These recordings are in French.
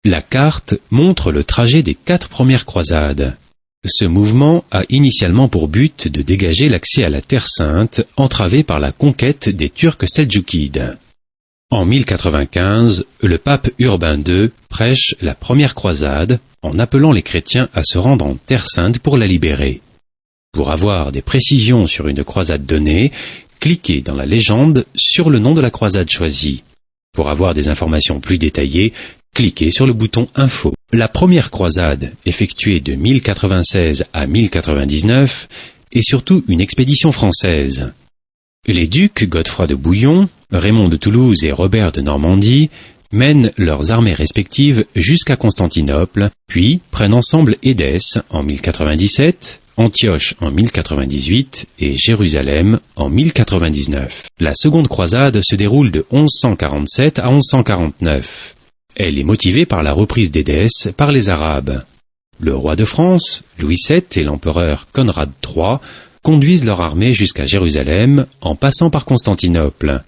La carte montre le trajet des 4 premières croisades. Ce mouvement a initialement pour but de dégager l'accès à la Terre Sainte, entravée par la conquête des Turcs seldjoukides. En 1095, le pape Urbain II prêche la première croisade en appelant les chrétiens à se rendre en Terre Sainte pour la libérer. Pour avoir des précisions sur une croisade donnée, cliquez dans la légende sur le nom de la croisade choisie. Pour avoir des informations plus détaillées, cliquez sur le bouton Info. La première croisade, effectuée de 1096 à 1099, est surtout une expédition française. Les ducs Godefroy de Bouillon, Raymond de Toulouse et Robert de Normandie mènent leurs armées respectives jusqu'à Constantinople, puis prennent ensemble Édesse en 1097, Antioche en 1098 et Jérusalem en 1099. La seconde croisade se déroule de 1147 à 1149. Elle est motivée par la reprise d'Édesse par les Arabes. Le roi de France, Louis VII et l'empereur Conrad III conduisent leur armée jusqu'à Jérusalem en passant par Constantinople.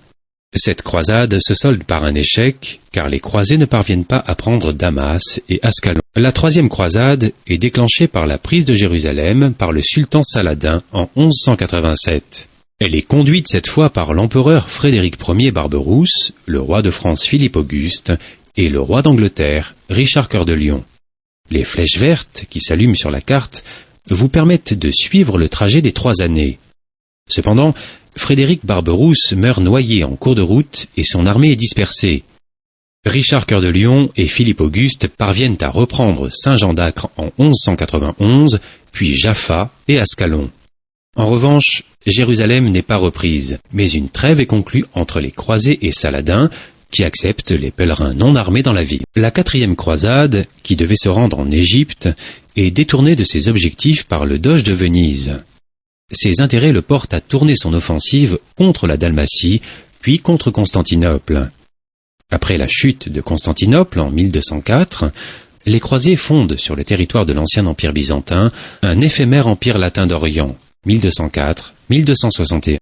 Cette croisade se solde par un échec, car les croisés ne parviennent pas à prendre Damas et Ascalon. La troisième croisade est déclenchée par la prise de Jérusalem par le sultan Saladin en 1187. Elle est conduite cette fois par l'empereur Frédéric Ier Barberousse, le roi de France Philippe Auguste et le roi d'Angleterre Richard Cœur de Lion. Les flèches vertes qui s'allument sur la carte vous permettent de suivre le trajet des 3 années. Cependant, Frédéric Barberousse meurt noyé en cours de route et son armée est dispersée. Richard Cœur de Lion et Philippe Auguste parviennent à reprendre Saint-Jean d'Acre en 1191, puis Jaffa et Ascalon. En revanche, Jérusalem n'est pas reprise, mais une trêve est conclue entre les croisés et Saladin, qui acceptent les pèlerins non armés dans la ville. La 4e croisade, qui devait se rendre en Égypte, est détournée de ses objectifs par le doge de Venise. Ses intérêts le portent à tourner son offensive contre la Dalmatie, puis contre Constantinople. Après la chute de Constantinople en 1204, les croisés fondent sur le territoire de l'ancien empire byzantin un éphémère empire latin d'Orient, 1204-1261.